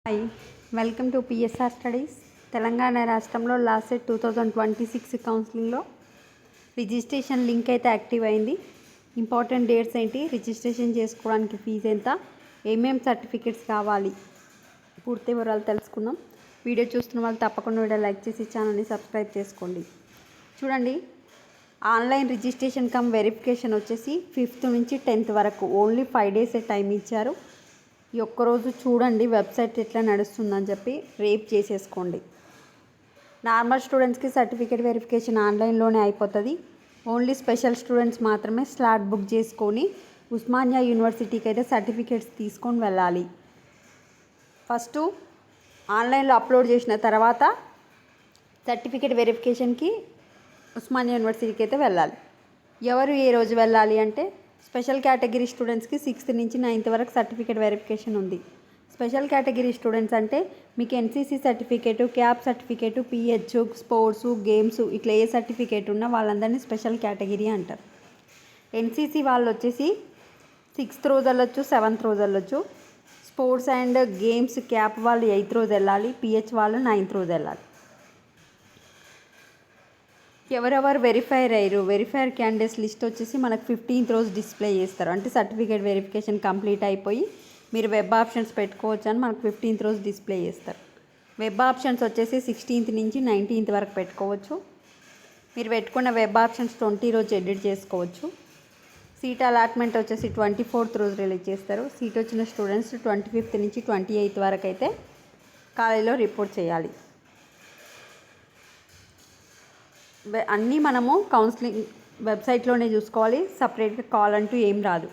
Hi, welcome to PSR studies. Telangana రాష్ట్రంలో last 2026 కౌన్సిలింగ్లో registration link అయితే యాక్టివ్ అయింది. ఇంపార్టెంట్ డేట్స్ ఏంటి, రిజిస్ట్రేషన్ చేసుకోవడానికి ఫీజు ఎంత, ఏమేమి సర్టిఫికేట్స్ కావాలి, పూర్తి వివరాలు తెలుసుకుందాం. వీడియో చూస్తున్న వాళ్ళు తప్పకుండా వీడియో లైక్ చేసి ఛానల్ని సబ్స్క్రైబ్ చేసుకోండి. చూడండి, ఆన్లైన్ రిజిస్ట్రేషన్ కమ్ వెరిఫికేషన్ వచ్చేసి 5th నుంచి 10th వరకు ఓన్లీ 5 days టైం ఇచ్చారు. ఈ ఒక్కరోజు చూడండి వెబ్సైట్ ఎట్లా నడుస్తుందని చెప్పి రేపు చేసేసుకోండి. నార్మల్ స్టూడెంట్స్కి సర్టిఫికేట్ వెరిఫికేషన్ ఆన్లైన్లోనే అయిపోతుంది. ఓన్లీ స్పెషల్ స్టూడెంట్స్ మాత్రమే స్లాట్ బుక్ చేసుకొని ఉస్మానియా యూనివర్సిటీకి అయితే సర్టిఫికేట్స్ తీసుకొని వెళ్ళాలి. ఫస్ట్ ఆన్లైన్లో అప్లోడ్ చేసిన తర్వాత సర్టిఫికేట్ వెరిఫికేషన్కి ఉస్మానియా యూనివర్సిటీకి అయితే వెళ్ళాలి. ఎవరు ఏ రోజు వెళ్ళాలి అంటే, స్పెషల్ కేటగిరీ స్టూడెంట్స్కి 6th నుంచి 9th వరకు సర్టిఫికేట్ వెరిఫికేషన్ ఉంది. స్పెషల్ కేటగిరీ స్టూడెంట్స్ అంటే మీకు NCC certificate, cap certificate, pH, sports, games ఇట్లా ఏ సర్టిఫికేట్ ఉన్నా వాళ్ళందరినీ స్పెషల్ కేటగిరీ అంటారు. ఎన్సీసీ వాళ్ళు వచ్చేసి 6th రోజు వెళ్ళొచ్చు, 7th రోజు వెళ్ళొచ్చు. స్పోర్ట్స్ అండ్ గేమ్స్ క్యాప్ వాళ్ళు 8th రోజు వెళ్ళాలి, పిహెచ్ వాళ్ళు 9th రోజు వెళ్ళాలి. ఎవరెవరు వెరిఫైర్ అయ్యారు, వెరిఫైర్ క్యాండిడేట్స్ లిస్ట్ వచ్చేసి మనకు 15th రోజు డిస్ప్లే చేస్తారు. అంటే సర్టిఫికేట్ వెరిఫికేషన్ కంప్లీట్ అయిపోయి మీరు వెబ్ ఆప్షన్స్ పెట్టుకోవచ్చు అని మనకు 15th రోజు డిస్ప్లే చేస్తారు. వెబ్ ఆప్షన్స్ వచ్చేసి 16th నుంచి 19th వరకు పెట్టుకోవచ్చు. మీరు పెట్టుకున్న వెబ్ ఆప్షన్స్ 20 రోజు ఎడిట్ చేసుకోవచ్చు. సీట్ అలాట్మెంట్ వచ్చేసి 24th రోజు రిలీజ్ చేస్తారు. సీట్ వచ్చిన స్టూడెంట్స్ 25th నుంచి 28th వరకు అయితే కాలేజీలో రిపోర్ట్ చేయాలి. అన్నీ మనము కౌన్సిలింగ్ వెబ్సైట్లోనే చూసుకోవాలి, సపరేట్గా కాల్ అంటూ ఏం రాదు.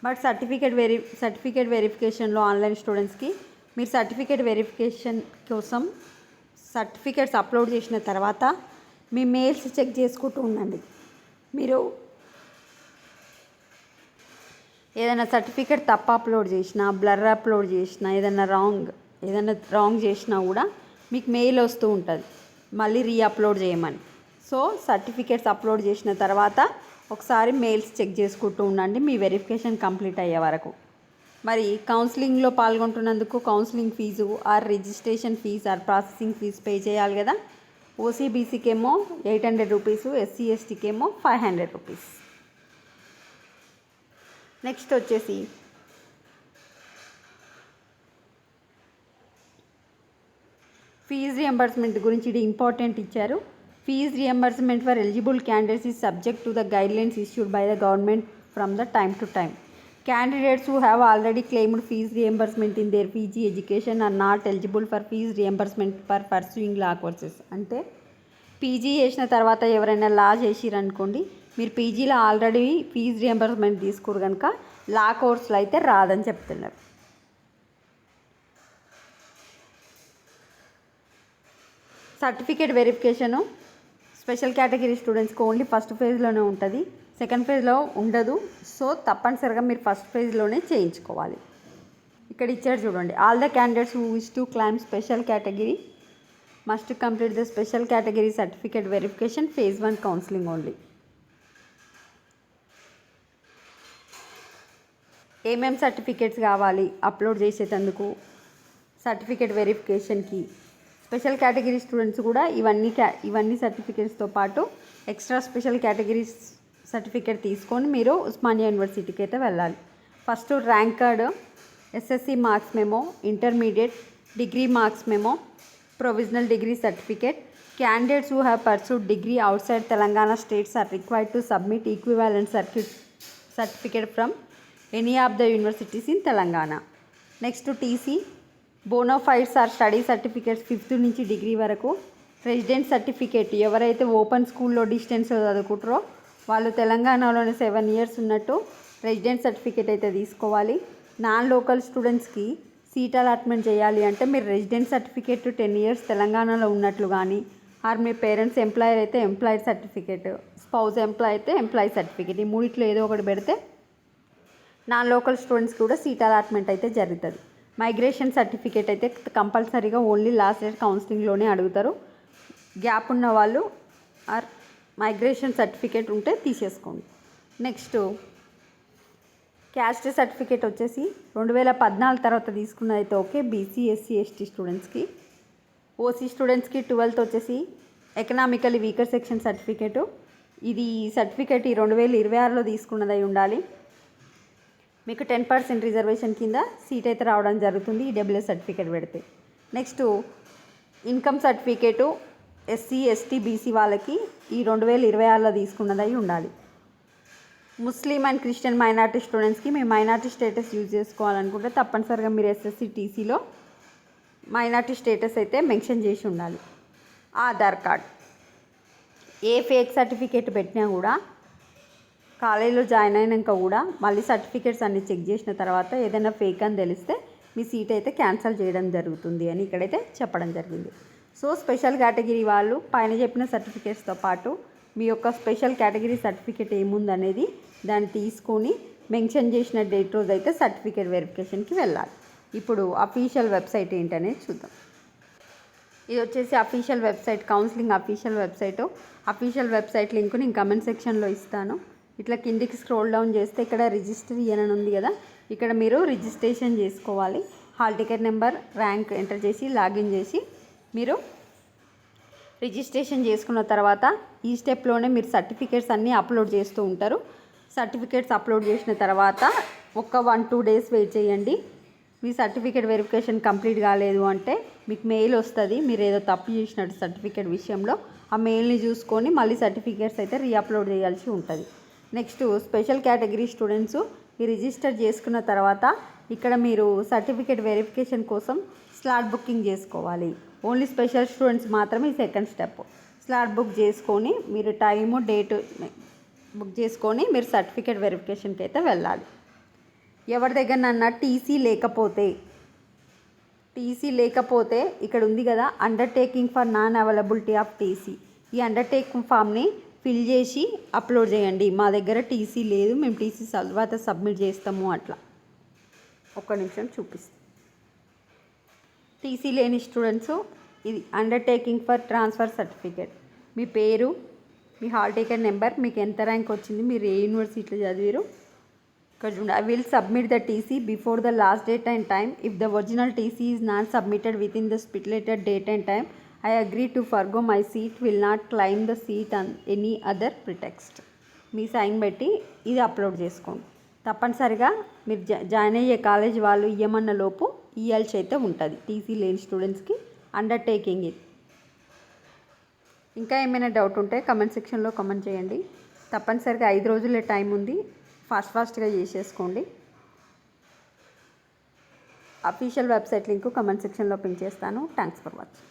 బట్ సర్టిఫికేట్ వెరిఫికేషన్లో ఆన్లైన్ స్టూడెంట్స్కి మీరు సర్టిఫికేట్ వెరిఫికేషన్ కోసం సర్టిఫికేట్స్ అప్లోడ్ చేసిన తర్వాత మీ మెయిల్స్ చెక్ చేసుకుంటూ ఉండండి. మీరు ఏదైనా సర్టిఫికేట్ తప్పు అప్లోడ్ చేసినా, బ్లర్ అప్లోడ్ చేసినా, ఏదైనా రాంగ్ చేసినా కూడా మీకు మెయిల్ వస్తూ ఉంటుంది మళ్ళీ రీఅప్లోడ్ చేయమని. సో సర్టిఫికేట్స్ అప్లోడ్ చేసిన తర్వాత ఒకసారి మెయిల్స్ చెక్ చేసుకుంటూ ఉండండి మీ వెరిఫికేషన్ కంప్లీట్ అయ్యే వరకు. మరి కౌన్సిలింగ్లో పాల్గొంటున్నందుకు counselling fee or registration fee or processing fee pay చేయాలి కదా. ఓసీబీసీకి ఏమో 800 రూపీస్, ఎస్సీ ఎస్టీకి ఏమో 500 రూపీస్. నెక్స్ట్ వచ్చేసి ఫీజు రియంబర్స్మెంట్ గురించి ఇది ఇంపార్టెంట్ ఇచ్చారు. Fees reimbursement for eligible candidates is subject to the guidelines issued by the government from the time to time. Candidates who have already claimed fees reimbursement in their PG education are not eligible for fees reimbursement for pursuing law courses. అంటే PG చేసిన తర్వాత ఎవరైనా లా చేసిరనుకోండి, మీరు పీజీలో already fee reimbursement తీసుకోరు కనుక లా కోర్సులు అయితే రాదని చెప్తున్నారు. సర్టిఫికేట్ వెరిఫికేషను స్పెషల్ కేటగిరీ స్టూడెంట్స్కి ఓన్లీ ఫస్ట్ ఫేజ్లోనే ఉంటుంది, సెకండ్ ఫేజ్లో ఉండదు. సో తప్పనిసరిగా మీరు ఫస్ట్ ఫేజ్లోనే చేయించుకోవాలి. ఇక్కడ ఇచ్చారు చూడండి, all the candidates who wish to claim special category must complete the special category certificate verification phase 1 counselling only. ఏమేమి సర్టిఫికేట్స్ కావాలి అప్లోడ్ చేసేటందుకు సర్టిఫికేట్ వెరిఫికేషన్కి, స్పెషల్ కేటగిరీ స్టూడెంట్స్ కూడా ఇవన్నీ సర్టిఫికేట్స్తో పాటు ఎక్స్ట్రా స్పెషల్ కేటగిరీ సర్టిఫికేట్ తీసుకొని మీరు ఉస్మానియా యూనివర్సిటీకి అయితే వెళ్ళాలి. First rank card, SSC marks memo, intermediate degree marks memo, provisional degree certificate. Candidates who have pursued degree outside Telangana states are required to submit equivalent certificate from any of the universities in Telangana. Next TC, bonafides or study certificates 5th నుంచి degree వరకు. Resident certificate, ఎవరైతే open స్కూల్లో డిస్టెన్స్లో చదువుకుంటారో వాళ్ళు తెలంగాణలోనే 7 years ఉన్నట్టు resident certificate అయితే తీసుకోవాలి. నాన్ లోకల్ స్టూడెంట్స్కి సీట్ అలాట్మెంట్ చేయాలి అంటే మీరు రెసిడెంట్ సర్టిఫికేట్ 10 years తెలంగాణలో ఉన్నట్లు కానీ, ఆర్ మీ పేరెంట్స్ ఎంప్లాయర్ అయితే ఎంప్లాయర్ సర్టిఫికేట్, స్పౌజ్ ఎంప్లాయ్ అయితే ఎంప్లాయీ సర్టిఫికేట్, ఈ మూడిట్లో ఏదో ఒకటి పెడితే నాన్ లోకల్ స్టూడెంట్స్కి కూడా సీట్ అలాట్మెంట్ అయితే జరుగుతుంది. మైగ్రేషన్ సర్టిఫికేట్ అయితే కంపల్సరీగా ఓన్లీ లాస్ట్ ఇయర్ కౌన్సిలింగ్లోనే అడుగుతారు. గ్యాప్ ఉన్న వాళ్ళు ఆర్ మైగ్రేషన్ సర్టిఫికేట్ ఉంటే తీసేసుకోండి. నెక్స్ట్ క్యాస్ట్ సర్టిఫికేట్ వచ్చేసి 2014 తర్వాత తీసుకున్నదైతే ఓకే. బీసీ, ఎస్సీ, ఎస్టీ స్టూడెంట్స్కి. ఓసీ స్టూడెంట్స్కి 12th వచ్చేసి ఎకనామికలీ వీకర్ సెక్షన్ సర్టిఫికేటు. ఇది సర్టిఫికేట్ 2026లో తీసుకున్నదై ఉండాలి. మీకు 10% రిజర్వేషన్ కింద సీట్ అయితే రావడం జరుగుతుంది ఈడబ్ల్యూఎస్ సర్టిఫికేట్ పెడితే. Next income certificate SC, ST, BC వాళ్ళకి ఈ 2026లో తీసుకున్నదై ఉండాలి. ముస్లిం అండ్ క్రిస్టియన్ మైనార్టీ స్టూడెంట్స్కి మీ మైనార్టీ స్టేటస్ యూజ్ చేసుకోవాలనుకుంటే తప్పనిసరిగా మీరు ఎస్ఎస్సి టీసీలో మైనార్టీ స్టేటస్ అయితే మెన్షన్ చేసి ఉండాలి. ఆధార్ కార్డ్. ఏ ఫేక్ సర్టిఫికేట్ పెట్టినా కూడా కాలేజీలో జాయిన్ అయినాక కూడా మళ్ళీ సర్టిఫికేట్స్ అన్నీ చెక్ చేసిన తర్వాత ఏదైనా ఫేక్ అని తెలిస్తే మీ సీట్ అయితే క్యాన్సిల్ చేయడం జరుగుతుంది అని ఇక్కడైతే చెప్పడం జరిగింది. సో స్పెషల్ కేటగిరీ వాళ్ళు పైన చెప్పిన సర్టిఫికేట్స్తో పాటు మీ యొక్క స్పెషల్ కేటగిరీ సర్టిఫికేట్ ఏముందనేది దాన్ని తీసుకొని మెన్షన్ చేసిన డేట్ రోజు అయితే సర్టిఫికేట్ వెరిఫికేషన్కి వెళ్ళాలి. ఇప్పుడు అఫీషియల్ వెబ్సైట్ ఏంటనేది చూద్దాం. ఇది వచ్చేసి official website, counselling official website. Official website link నేను కమెంట్ సెక్షన్లో ఇస్తాను. ఇట్లా కిందికి స్క్రోల్ డౌన్ చేస్తే ఇక్కడ రిజిస్టర్ అని ఉంది కదా, ఇక్కడ మీరు రిజిస్ట్రేషన్ చేసుకోవాలి. Hall ticket number, rank enter చేసి లాగిన్ చేసి మీరు రిజిస్ట్రేషన్ చేసుకున్న తర్వాత ఈ స్టెప్లోనే మీరు సర్టిఫికేట్స్ అన్నీ అప్లోడ్ చేస్తూ ఉంటారు. సర్టిఫికేట్స్ అప్లోడ్ చేసిన తర్వాత ఒక 1-2 days వెయిట్ చేయండి. మీ సర్టిఫికేట్ వెరిఫికేషన్ కంప్లీట్ కాలేదు అంటే మీకు మెయిల్ వస్తుంది, మీరు ఏదో తప్పు చేసినట్టు సర్టిఫికేట్ విషయంలో. ఆ మెయిల్ని చూసుకొని మళ్ళీ సర్టిఫికేట్స్ అయితే రీఅప్లోడ్ చేయాల్సి ఉంటుంది. నెక్స్ట్ స్పెషల్ కేటగిరీ స్టూడెంట్స్ ఈ రిజిస్టర్ చేసుకున్న తర్వాత ఇక్కడ మీరు సర్టిఫికేట్ వెరిఫికేషన్ కోసం స్లాట్ బుకింగ్ చేసుకోవాలి. ఓన్లీ స్పెషల్ స్టూడెంట్స్ మాత్రమే ఈ సెకండ్ స్టెప్. స్లాట్ బుక్ చేసుకొని మీరు టైము డేటు బుక్ చేసుకొని మీరు సర్టిఫికేట్ వెరిఫికేషన్కి అయితే వెళ్ళాలి. ఎవరి దగ్గరనన్నా టీసీ లేకపోతే ఇక్కడ ఉంది కదా undertaking for non availability of TC. ఈ అండర్టేకింగ్ ఫామ్ని ఫిల్ చేసి అప్లోడ్ చేయండి. మా దగ్గర టీసీ లేదు, మేము టీసీ తర్వాత సబ్మిట్ చేస్తాము అట్లా. ఒక్క నిమిషం చూపిస్తాం. టీసీ లేని స్టూడెంట్స్ ఇది అండర్టేకింగ్ ఫర్ ట్రాన్స్ఫర్ సర్టిఫికేట్. మీ పేరు, మీ హాల్ టికెట్ నెంబర్, మీకు ఎంత ర్యాంక్ వచ్చింది, మీరు ఏ యూనివర్సిటీలో చదివారు ఇక్కడ చూడండి. I will submit the TC before the last date and time. If the original TC is not submitted within the stipulated date and time, I agree to forgo my seat, will not claim the seat on any other pretext. మీ sign పెట్టి ఇది upload చేసుకోండి. తప్పనిసరిగా మీరు join అయ్యే college వాళ్ళు ఇయ్యమన్న లోపు ఇయ్యాల్సి అయితే ఉంటుంది టీసీ లేని స్టూడెంట్స్కి అండర్టేకింగ్ ఇది. ఇంకా ఏమైనా డౌట్ ఉంటే కమెంట్ సెక్షన్లో కమెంట్ చేయండి. తప్పనిసరిగా 5 రోజులే టైం ఉంది, ఫాస్ట్గా చేసేసుకోండి. అఫీషియల్ వెబ్సైట్ లింక్ కమెంట్ సెక్షన్లో పిన్ చేస్తాను. Thanks for watching.